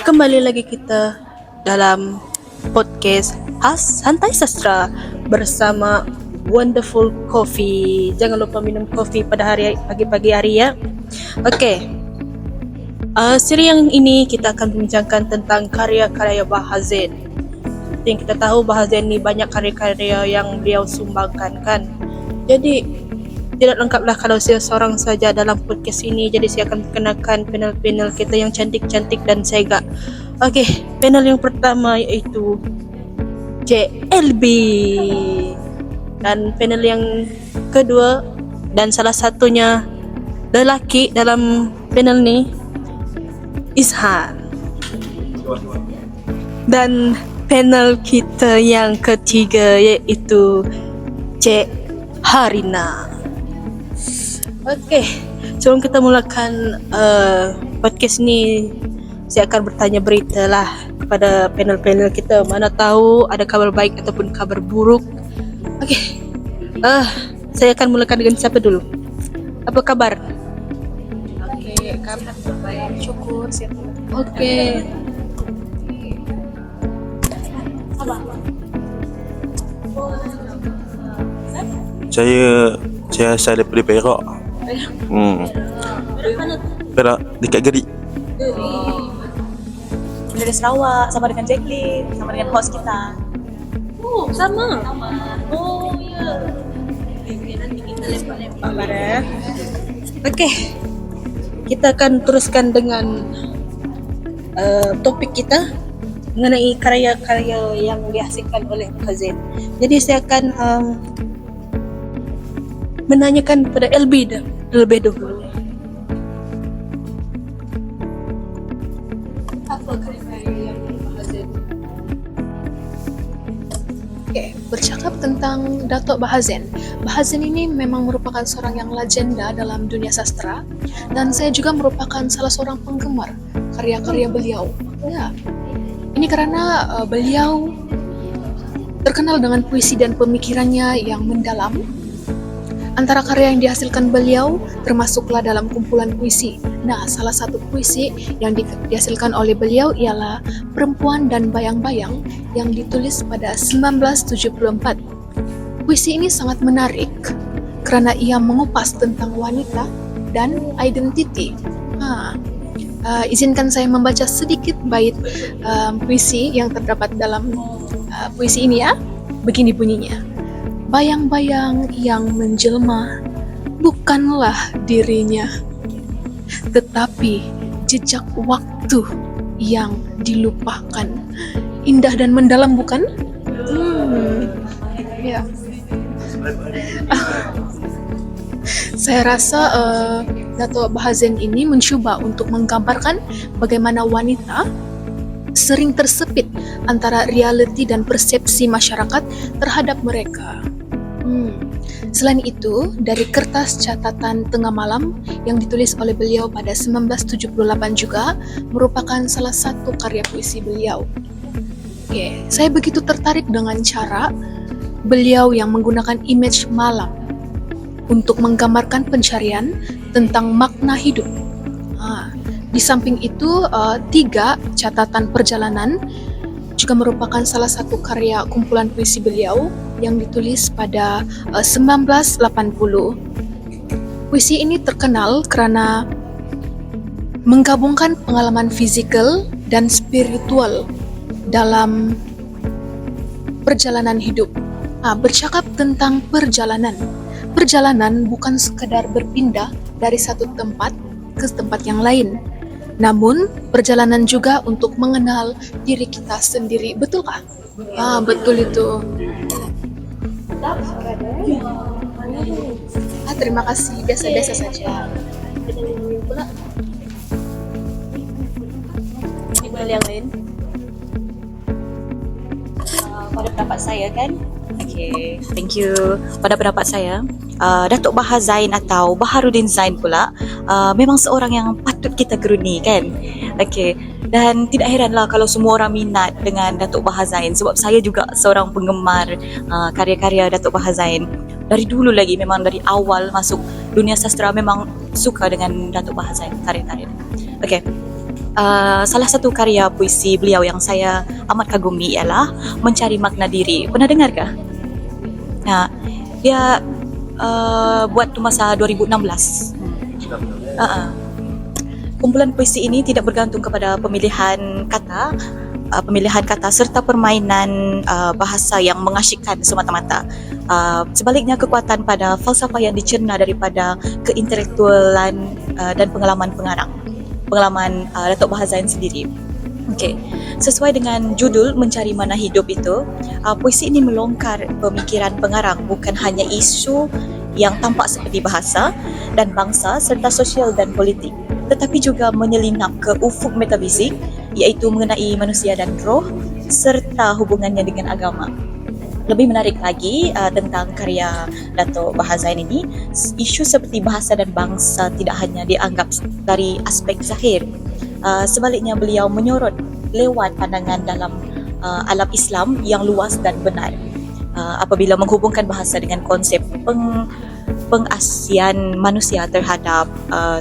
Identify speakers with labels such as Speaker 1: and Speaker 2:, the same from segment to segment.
Speaker 1: Kembali lagi kita dalam podcast Santai Sastra bersama Wonderful Coffee. Jangan lupa minum kopi pada pagi-pagi hari ya. Oke. Seri yang ini kita akan membincangkan tentang karya-karya Bahazen. Seperti yang kita tahu, Bahazen ini banyak karya-karya yang beliau sumbangkan kan. Jadi tidak lengkaplah kalau saya seorang saja dalam podcast ini. Jadi saya akan perkenalkan panel-panel kita yang cantik-cantik dan sega. Oke, panel yang pertama yaitu JLB. Dan panel yang kedua dan salah satunya lelaki dalam panel ini, Izhan. Dan panel kita yang ketiga yaitu Cik Harina. Oke, sebelum kita mulakan podcast ni, saya akan bertanya berita lah kepada panel-panel kita. Mana tahu ada kabar baik ataupun kabar buruk. Oke, saya akan mulakan dengan siapa dulu? Apa kabar?
Speaker 2: Oke, kabar baik, syukur siap.
Speaker 1: Oke.
Speaker 3: Saya asal daripada Perak. Perak dekat Gerik.
Speaker 2: Dari Sarawak, sama dengan Jacqueline, sama dengan host kita.
Speaker 1: Oh, sama. Oh, ya. Nanti kita lempar-lempar lah ya. Oke. Kita akan teruskan dengan topik kita mengenai karya-karya yang dihasilkan oleh Bahazen. Jadi saya akan menanyakan kepada LB terlebih dahulu. Apa karya-karya yang Bahazen?
Speaker 2: Oke, bercakap tentang Datuk Bahazen. Bahazen ini memang merupakan seorang yang legenda dalam dunia sastra, dan saya juga merupakan salah seorang penggemar karya-karya beliau. Ya, ini karena beliau terkenal dengan puisi dan pemikirannya yang mendalam. Antara karya yang dihasilkan beliau termasuklah dalam kumpulan puisi. Nah, salah satu puisi yang dihasilkan oleh beliau ialah Perempuan dan Bayang-Bayang yang ditulis pada 1974. Puisi ini sangat menarik kerana ia mengupas tentang wanita dan identiti. Izinkan saya membaca sedikit bait puisi yang terdapat dalam puisi ini ya. Begini bunyinya. Bayang-bayang yang menjelma bukanlah dirinya, tetapi jejak waktu yang dilupakan. Indah dan mendalam bukan? Ya. Saya rasa Datuk Bahazen ini mencuba untuk menggambarkan bagaimana wanita sering tersepit antara realiti dan persepsi masyarakat terhadap mereka. Selain itu, dari kertas catatan tengah malam yang ditulis oleh beliau pada 1978 juga merupakan salah satu karya puisi beliau. Oke, saya begitu tertarik dengan cara beliau yang menggunakan image malam untuk menggambarkan pencarian tentang makna hidup. Di samping itu, 3 catatan perjalanan juga merupakan salah satu karya kumpulan puisi beliau yang ditulis pada 1980. Puisi ini terkenal kerana menggabungkan pengalaman fizikal dan spiritual dalam perjalanan hidup. Bercakap tentang perjalanan. Perjalanan bukan sekadar berpindah dari satu tempat ke tempat yang lain, namun perjalanan juga untuk mengenal diri kita sendiri. Betulkah? Betul itu. Terima kasih. Biasa-biasa saja.
Speaker 1: Panel yang lain.
Speaker 4: Pada pendapat saya kan, okay, thank you. Pada pendapat saya, Datuk Bahazain atau Baharudin Zain pula memang seorang yang patut kita geruni kan. Okay, dan tidak heranlah kalau semua orang minat dengan Datuk Bahazain, sebab saya juga seorang penggemar karya-karya Datuk Bahazain. Dari dulu lagi, memang dari awal masuk dunia sastra memang suka dengan Datuk Bahazain, karya-karya. Okay, Salah satu karya puisi beliau yang saya amat kagumi ialah Mencari Makna Diri. Pernah dengar kah? Nah, dia buat tu masa 2016. Uh-uh. Kumpulan puisi ini tidak bergantung kepada pemilihan kata serta permainan bahasa yang mengasyikkan semata-mata. Sebaliknya, kekuatan pada falsafah yang dicerna daripada keintelektualan dan pengalaman Datuk Bahar Zain sendiri. Okey, sesuai dengan judul Mencari Makna Hidup itu, puisi ini melongkar pemikiran pengarang bukan hanya isu yang tampak seperti bahasa dan bangsa serta sosial dan politik, tetapi juga menyelinap ke ufuk metafisik, iaitu mengenai manusia dan roh serta hubungannya dengan agama. Lebih menarik lagi tentang karya Datuk Bahar Zain ini, isu seperti bahasa dan bangsa tidak hanya dianggap dari aspek zahir. Sebaliknya, beliau menyorot lewat pandangan dalam alam Islam yang luas dan benar. Apabila menghubungkan bahasa dengan konsep pengasian manusia terhadap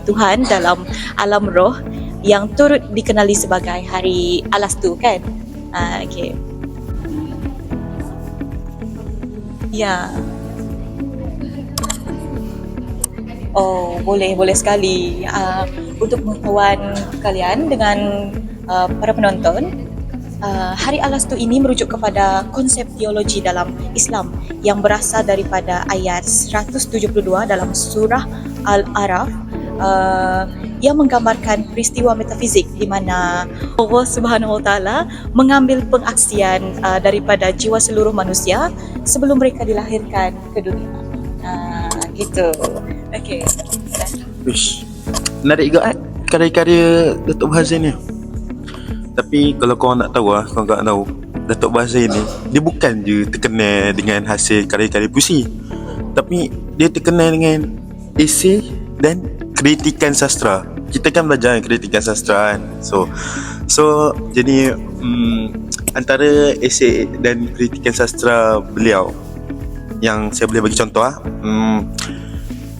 Speaker 4: Tuhan dalam alam roh yang turut dikenali sebagai Hari Alastu, kan? Okey. Ya. Oh, boleh sekali. Untuk pengetahuan kalian dengan para penonton, Hari Alastu ini merujuk kepada konsep teologi dalam Islam yang berasal daripada ayat 172 dalam surah Al-A'raf, yang menggambarkan peristiwa metafizik di mana Allah Subhanahu Wa Taala mengambil pengaksian daripada jiwa seluruh manusia sebelum mereka dilahirkan ke dunia. Gitu. Okey.
Speaker 3: Uish, menarik juga karya-karya Datuk Bahar Zain ni. Tapi kalau korang nak tahu korang tak tahu, Datuk Bahar Zain ni, dia bukan je terkenal dengan hasil karya-karya puisi, tapi dia terkenal dengan esei dan kritikan sastra. Kita kan belajar kritikan sastra kan. So jadi antara esei dan kritikan sastra beliau yang saya boleh bagi contoh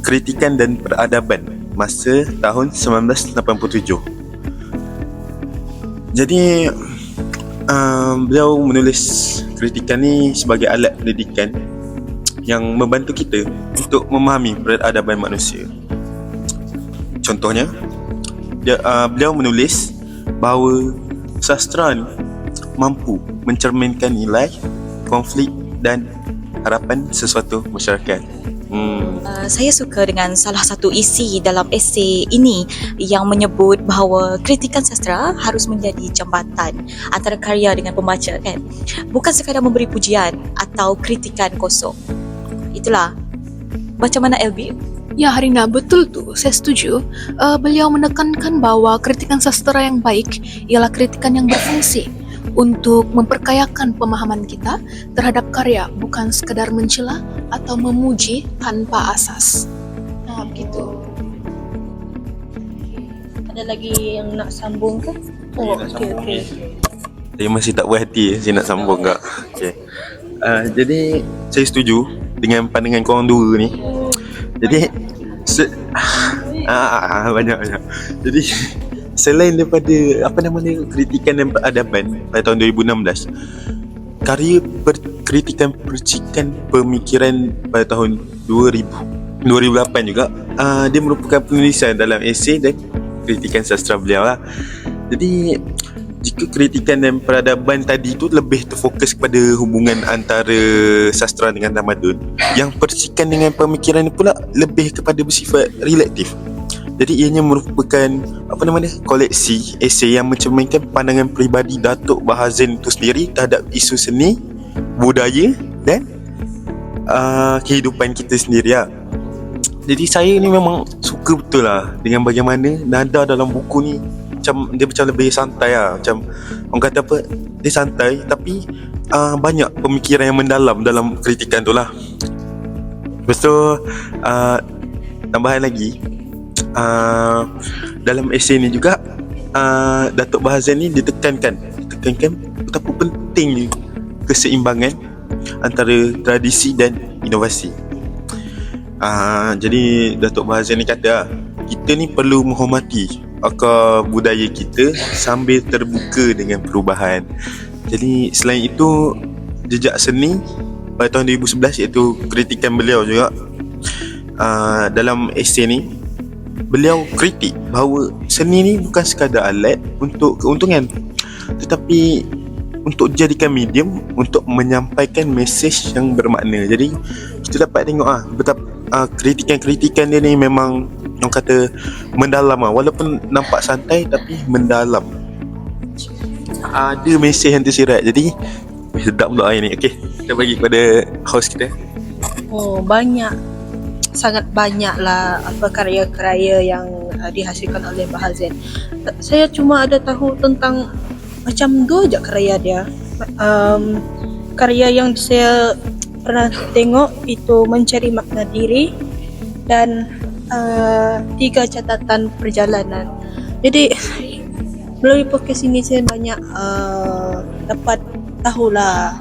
Speaker 3: Kritikan dan Peradaban masa tahun 1987. Jadi beliau menulis kritikan ni sebagai alat pendidikan yang membantu kita untuk memahami peradaban manusia. Contohnya, beliau menulis bahawa sastra ni mampu mencerminkan nilai, konflik dan harapan sesuatu masyarakat.
Speaker 4: Saya suka dengan salah satu isi dalam esei ini yang menyebut bahawa kritikan sastra harus menjadi jambatan antara karya dengan pembaca, kan? Bukan sekadar memberi pujian atau kritikan kosong. Itulah. Macam mana, LB?
Speaker 2: Ya, Harina, betul tu. Saya setuju. Beliau menekankan bahawa kritikan sastra yang baik ialah kritikan yang berfungsi untuk memperkayakan pemahaman kita terhadap karya, bukan sekadar mencela atau memuji tanpa asas. Begitu.
Speaker 1: Ada lagi yang nak sambung ke? Oh, okey.
Speaker 3: Saya masih tak puas hati saya nak sambung kak. Okay. Jadi saya setuju dengan pandangan korang dua ni. Jadi banyak. Jadi selain daripada kritikan dan peradaban pada tahun 2016, karya kritikan percikan pemikiran pada tahun 2008 juga, dia merupakan penulisan dalam esei dan kritikan sastra beliau lah. Jadi jika kritikan dan peradaban tadi tu lebih terfokus kepada hubungan antara sastra dengan tamadun, yang percikan dengan pemikiran ni pula lebih kepada bersifat relatif. Jadi ianya merupakan koleksi esei yang mencerminkan pandangan peribadi Datuk Bahar Zain itu sendiri terhadap isu seni, budaya dan kehidupan kita sendiri lah. Jadi saya ni memang suka betul lah dengan bagaimana nada dalam buku ni macam lebih santai lah. Macam orang kata apa, dia santai tapi banyak pemikiran yang mendalam dalam kritikan tu lah. Lepas tu tambahan lagi, dalam esei ni juga Datuk Bahar Zain ni ditekankan betapa pentingnya keseimbangan antara tradisi dan inovasi. Jadi Datuk Bahar Zain ni kata kita ni perlu menghormati akar budaya kita sambil terbuka dengan perubahan. Jadi selain itu, jejak seni pada tahun 2011 iaitu kritikan beliau juga, dalam esei ni beliau kritik bahawa seni ni bukan sekadar alat untuk keuntungan, tetapi untuk dijadikan medium untuk menyampaikan mesej yang bermakna. Jadi kita dapat tengok betapa kritikan-kritikan dia ni memang orang kata mendalam walaupun nampak santai tapi mendalam. Ada mesej yang tersirat. Jadi sedap pula air ni. Okey, kita bagi kepada host kita.
Speaker 1: Oh, sangat banyak lah apa karya-karya yang dihasilkan oleh Bahazen. Saya cuma ada tahu tentang macam 2 je karya dia. Karya yang saya pernah tengok itu Mencari Makna Diri dan 3 Catatan Perjalanan. Jadi melalui podcast ini saya banyak dapat tahulah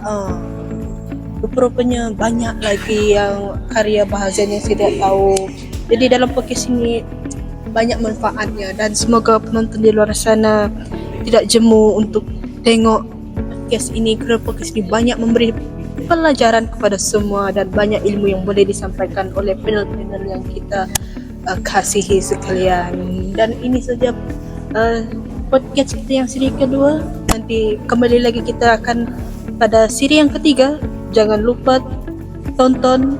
Speaker 1: rupanya banyak lagi yang karya Bahazen yang saya tidak tahu. Jadi dalam podcast ini banyak manfaatnya dan semoga penonton di luar sana tidak jemu untuk tengok podcast ini, kerana podcast ini banyak memberi pelajaran kepada semua dan banyak ilmu yang boleh disampaikan oleh panel-panel yang kita kasihi sekalian. Dan ini saja podcast kita yang siri kedua. Nanti kembali lagi kita akan pada siri yang ketiga. Jangan lupa tonton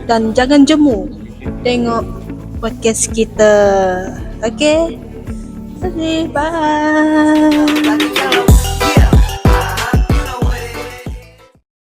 Speaker 1: dan jangan jemu tengok podcast kita. Okay? Bye.